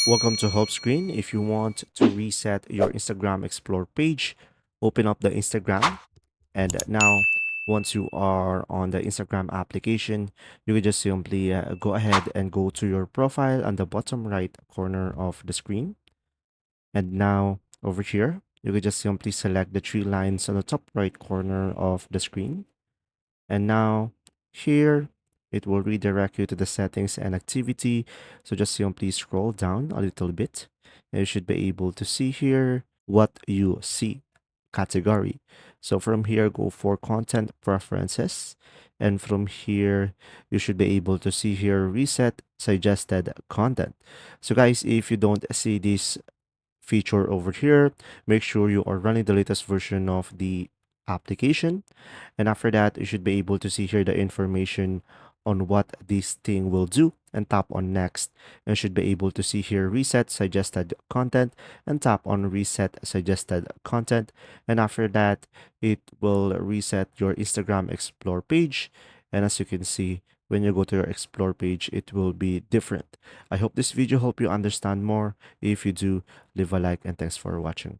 Welcome to Hope Screen. If you want to reset your Instagram Explore page, open up the Instagram. And now, once you are on the Instagram application, you can just simply go ahead and go to your profile on the bottom right corner of the screen. And now, over here, you can just simply select the three lines on the top right corner of the screen. And now here, it will redirect you to the settings and activity. So just simply scroll down a little bit. And you should be able to see here what you see category. So from here, go for content preferences. And from here, you should be able to see here reset suggested content. So guys, if you don't see this feature over here, make sure you are running the latest version of the application. And after that, you should be able to see here the information on what this thing will do and tap on next. And you should be able to see here reset suggested content and tap on reset suggested content. And after that, it will reset your Instagram Explore page. And as you can see, when you go to your Explore page, it will be different. I hope this video helped you understand more. If you do, leave a like and thanks for watching.